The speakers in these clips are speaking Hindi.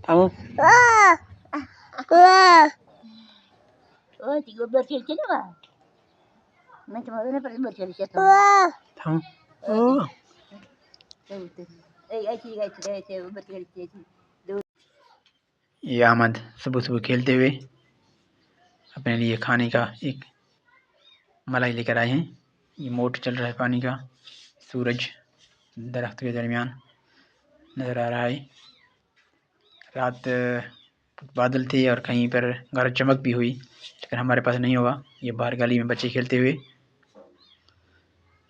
थामो ये अहमद सुबह सुबह खेलते हुए अपने लिए खाने का एक मलाई लेकर आए हैं। ये मोटर चल रहा है पानी का। सूरज दरख्त के दरमियान नज़र आ रहा है। रात बादल थे और कहीं पर गरज चमक भी हुई, लेकिन हमारे पास नहीं हुआ। ये बाहर गली में बच्चे खेलते हुए।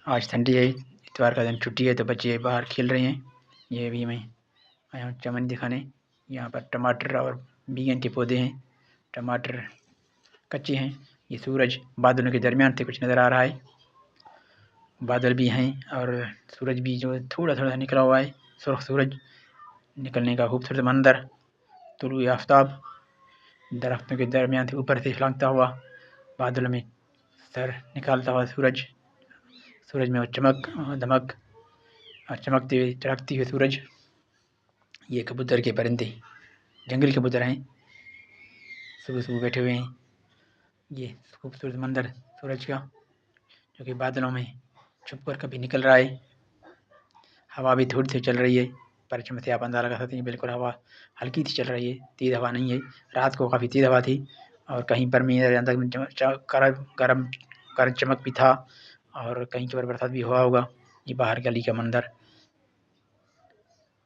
आज संडे है, इतवार का दिन छुट्टी है, तो बच्चे बाहर खेल रहे हैं। ये भी मैं आया हूँ चमन दिखाने। यहाँ पर टमाटर और बैंगन के पौधे हैं। टमाटर कच्चे हैं। ये सूरज बादलों के दरमियान से कुछ नज़र आ रहा है। बादल भी हैं और सूरज भी जो थोड़ा थोड़ा निकला हुआ है। सुर्ख सूरज निकलने का खूबसूरत मंजर। तुलुए आफ्ताब दरख्तों के दरमियान से ऊपर से छलांगता हुआ, बादलों में सर निकालता हुआ सूरज। सूरज में वो चमक धमक और चमकते हुए चमकती हुई सूरज। ये कबूतर के परिंदे जंगली कबूतर हैं, सुबह सुबह बैठे हुए हैं। ये खूबसूरत मंजर सूरज का, जो कि बादलों में छुप कर कभी निकल रहा है। हवा भी थोड़ी सी चल रही है, परचम से आप अंदाज़ा लगा सकते हैं। बिल्कुल हवा हल्की सी चल रही है, तेज़ हवा नहीं है। रात को काफ़ी तेज़ हवा थी और कहीं पर मेरे अंदर गरज चमक भी था और कहीं पर बरसात भी हुआ होगा। ये बाहर गली का मंजर,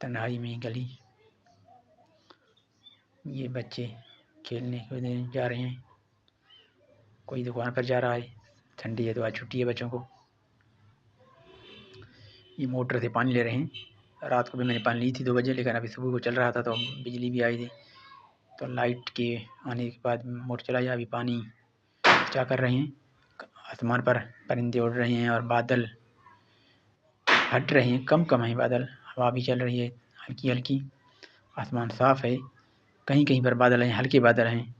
तन्हाई में गली। ये बच्चे खेलने कूदने जा रहे हैं, कोई दुकान पर जा रहा है। ठंडी है तो आज छुट्टी है बच्चों को। ये मोटर से पानी ले रहे हैं। रात को भी मैंने पानी ली थी 2 बजे, लेकिन अभी सुबह को चल रहा था तो बिजली भी आई थी, तो लाइट के आने के बाद मोटर चलाई। अभी पानी क्या कर रहे हैं। आसमान पर परिंदे उड़ रहे हैं और बादल हट रहे हैं, कम कम है बादल। हवा भी चल रही है हल्की हल्की। आसमान साफ़ है, कहीं कहीं पर बादल हैं, हल्के बादल हैं,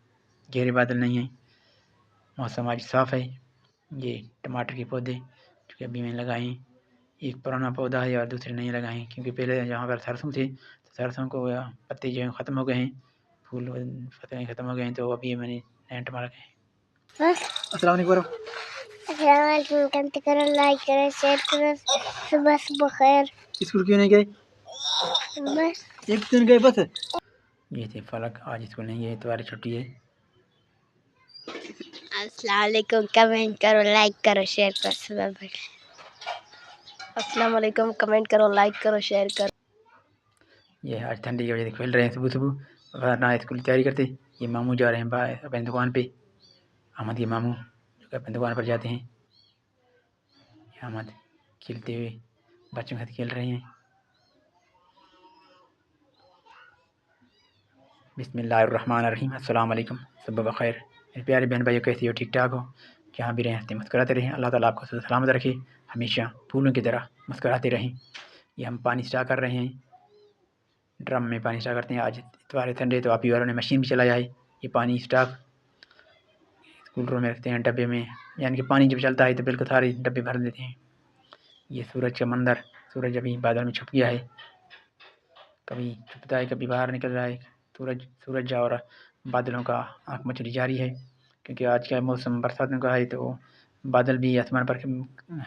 गहरे बादल नहीं हैं। मौसम आज साफ़ है। ये टमाटर के पौधे जो कि अभी मैंने लगाए हैं, एक पुराना पौधा है और दूसरे नए लगाए हैं, क्योंकि पहले जहाँ पर सरसों थे तो सरसों को पत्ते जो हैं ख़त्म हो गए हैं, फूल पत्ते ख़त्म हो गए हैं, तो अभी मैंने नए टमाटर लगाए। अस्सलाम वालेकुम। कमेंट करो, लाइक करो, शेयर करो। सुबह सुबह खैर। स्कूल क्यों नहीं गए? बस एक दिन गए बस। ये थे फलक, आज स्कूल नहीं गए, इतवार छुट्टी है। अस्सलाम वालेकुम, कमेंट करो, लाइक करो, शेयर करो। सुबह अस्सलाम वालेकुम, कमेंट करो, लाइक करो, शेयर करो। ये आज ठंडी की वजह से खेल रहे हैं सुबह सुबह, वरना स्कूल की तैयारी करते। ये मामू जा रहे हैं बाहर अपनी दुकान पे। अहमद के मामू जो कि अपनी दुकान पर जाते हैं। अहमद खेलते हुए बच्चों के साथ खेल रहे हैं। बिस्मिल्लाहिर्रहमानिर्रहीम। अस्सलाम वालेकुम, सुबह बखैर। मेरे प्यारे बहन भाइयों, कैसे हो? ठीक ठाक हो? जहाँ भी रहें हंसते मुस्कुराते रहें। अल्लाह ताला आपको सलामत रखे, हमेशा फूलों की तरह मुस्कुराते रहें। ये हम पानी स्टॉक कर रहे हैं, ड्रम में पानी स्टॉक करते हैं। आज इतवार संडे तो आप ही वालों ने मशीन भी चलाया है। ये पानी स्टॉक कूलरों में रखते हैं, डब्बे में, यानी कि पानी जब चलता है तो बिल्कुल सारे डब्बे भर देते हैं। ये सूरज का मंजर, सूरज अभी बादल में छुप गया है, कभी छुपता है कभी बाहर निकल रहा है। सूरज और बादलों का आँख मचली जारी है, क्योंकि आज का मौसम बरसातों का है, तो बादल भी आसमान पर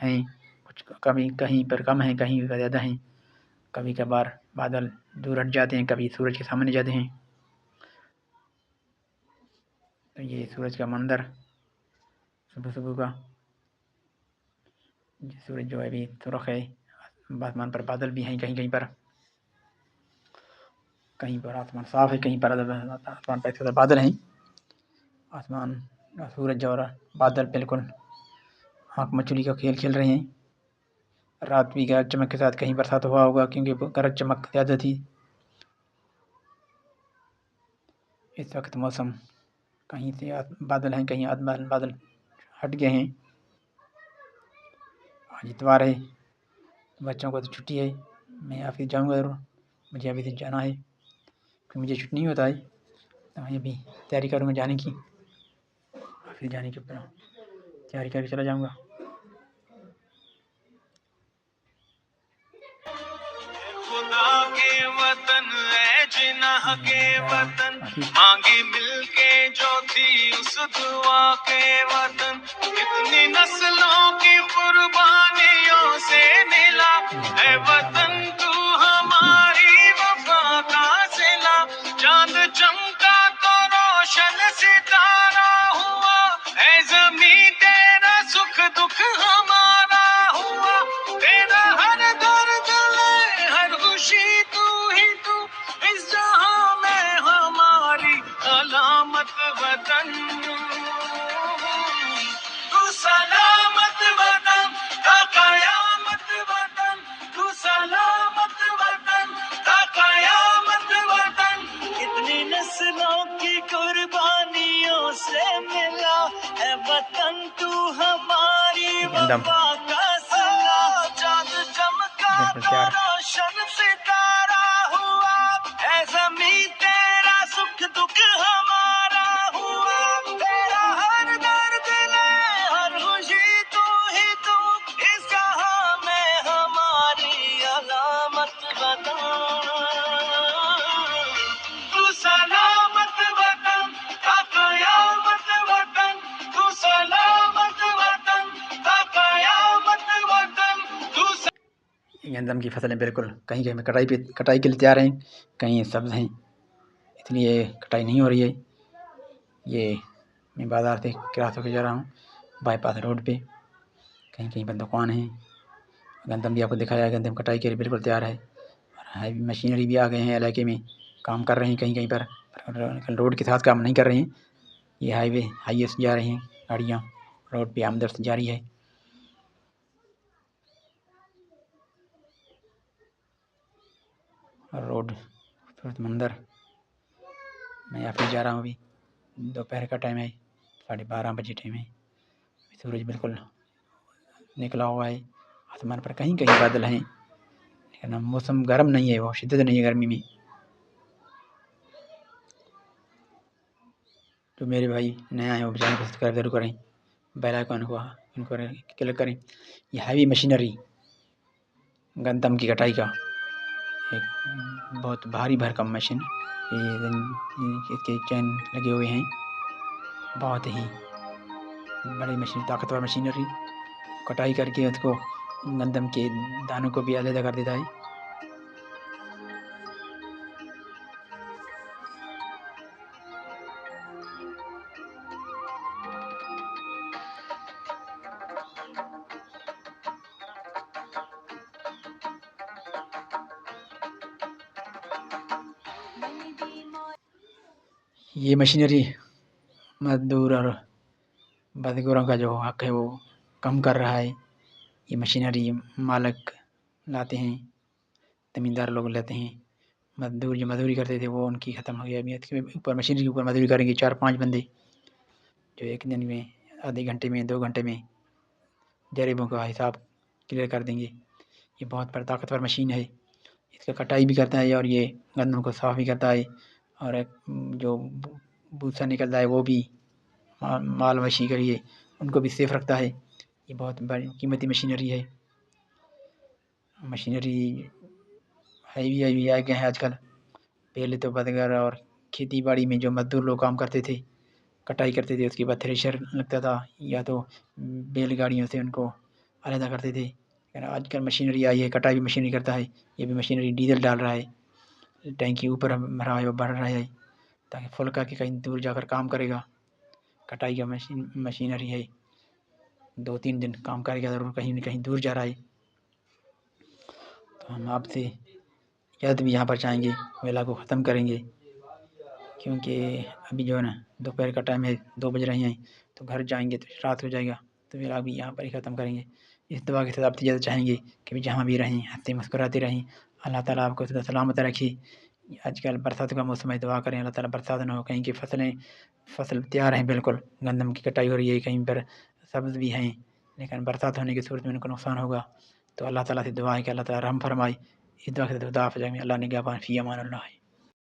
हैं। कुछ कभी कहीं पर कम हैं, कहीं पर ज़्यादा हैं। कभी कभार बादल दूर हट जाते हैं, कभी सूरज के सामने जाते हैं। तो ये सूरज का मंजर सुबह सुबह का। सूरज जो है अभी सुर्ख है, आसमान पर बादल भी हैं, कहीं कहीं पर आसमान साफ़ है, कहीं पर आसमान पर बादल हैं। आसमान सूरज और बादल बिल्कुल आँख मचली का खेल खेल रहे हैं। रात भी गरज चमक के साथ कहीं बरसात हुआ होगा, क्योंकि गरज चमक ज़्यादा थी। इस वक्त मौसम कहीं से बादल हैं, कहीं बादल हट गए हैं। आज इतवार है, बच्चों को तो छुट्टी है। मैं ऑफिस जाऊंगा ज़रूर, मुझे अभी से जाना है, क्योंकि मुझे छुट्टी नहीं होता है, तो मैं अभी तैयारी करूँगा जाने की। ऑफिस जाने के ऊपर तैयारी करके चला जाऊँगा। खुदा के वतन है जिना बेपनाह के वतन मांगी मिलके जो थी उस दुआ के वतन कितनी नस्लों की कुर्बानियों से मिला है वतन तू हमारी वफा का सिला चांद चमका तो रोशन सितारा हुआ है ज़मीं तेरा सुख दुख हमारा हुआ तेरा हर दर्द ले हर खुशी तू ही तू इस जहां में हमारी अलामत वतन तू सलामत वतन ता कयामत वतन तू सलामत वतन ता कयामत वतन कितनी नस्लों की कुर्बानियों से मिला है वतन तू हमारी वफा का सिला चांद चमका तो रोशन सितारा हुआ है ज़मीं तेरा सुख दुख हमारा हुआ तेरा हर दर्द ले हर खुशी तू ही तू इस जहां में हमारी अलामत बता तू सलामत वतन ता कयामत वतन तू सलामत वतन ता कयामत वतन तू गंदम की फसलें बिल्कुल कहीं कहीं में कटाई के लिए तैयार हैं, कहीं सब्ज़ हैं, इसलिए कटाई नहीं हो रही है। ये मैं बाज़ार से क्रॉस होकर जा रहा हूँ बाईपास रोड पे, कहीं कहीं पर दुकान है। गंदम भी आपको दिखाया है, गंदम कटाई के लिए बिल्कुल तैयार है और हैवी मशीनरी भी आ गए हैं इलाके में, काम कर रहे हैं कहीं कहीं पर रोड के साथ काम नहीं कर रहे हैं। ये हाईवे से जा रही हैं गाड़ियाँ, रोड पे आमदरफ्त जारी है। और रोड खूबसूरत मंदिर मैं यहाँ पे जा रहा हूँ। अभी दोपहर का टाइम है, 12:30 बजे टाइम है। सूरज बिल्कुल निकला हुआ है, आसमान पर कहीं कहीं बादल हैं, लेकिन मौसम गर्म नहीं है, वो शिद्दत नहीं है गर्मी में। तो मेरे भाई नए आए हो चैनल को सब्सक्राइब जरूर करें, बेल आइकन को इनको क्लिक करें। ये हैवी मशीनरी गंदम की कटाई का एक बहुत भारी भरकम मशीन, इसके चैन लगे हुए हैं, बहुत ही बड़ी मशीन, ताकतवर मशीनरी। कटाई करके उसको गंदम के दानों को भी अलग कर देता है। ये मशीनरी मजदूर और मजदूरों का जो हक है वो कम कर रहा है। ये मशीनरी मालिक लाते हैं, ज़मींदार लोग लेते हैं, मजदूर जो मजदूरी करते थे वो उनकी ख़त्म हो गई। अभी इसके ऊपर मशीनरी के ऊपर मजदूरी करेंगे 4-5 बंदे, जो एक दिन में आधे घंटे में 2 घंटे में जरीबों का हिसाब क्लियर कर देंगे। ये बहुत बड़ा ताकतवर मशीन है, इसका कटाई भी करता है और ये गंदम को साफ़ भी करता है, और जो भूसा निकलता है वो भी माल मवेशी के लिए उनको भी सेफ रखता है। ये बहुत बड़ी कीमती मशीनरी है। मशीनरी हैवी आ गए हैं आजकल। पहले तो बदगर और खेती बाड़ी में जो मजदूर लोग काम करते थे, कटाई करते थे, उसके बाद थ्रेशर लगता था या तो बैलगाड़ियों से उनको अलग करते थे। लेकिन आजकल मशीनरी आई है, कटाई भी मशीनरी करता है। ये भी मशीनरी डीजल डाल रहा है, टैंकी ऊपर भरा है वो बढ़ रहा है ताकि फुल करके कहीं दूर जाकर काम करेगा। कटाई का मशीनरी है, 2-3 दिन काम करेगा ज़रूर, कहीं न कहीं दूर जा रहा है। तो हम आपसे जल्द भी यहाँ पर चाहेंगे मेला को ख़त्म करेंगे, क्योंकि अभी जो है ना दोपहर का टाइम है, 2 बज रहे हैं, तो घर जाएंगे तो रात हो जाएगा। तो मेला भी यहाँ पर ही ख़त्म करेंगे। इस दुआ के साथ आपसे ज़्यादा चाहेंगे कि जहाँ भी रहें हंसते मुस्कुराते रहें, अल्लाह ताला आपको सलामत रखे। आजकल बरसात का मौसम है, दुआ करें अल्लाह ताला बरसात ना हो। कहीं की फसल तैयार हैं, बिल्कुल गंदम की कटाई हो रही है, कहीं पर सब्ज़ भी हैं, लेकिन बरसात होने की सूरत में उनको नुकसान होगा। तो अल्लाह ताला से दुआ है कि अल्लाह ताला रहम फरमाए। इस दुआ के साथ खुदा हाफ़िज़। अल्लाह निगहबान, फ़ी अमान अल्लाह।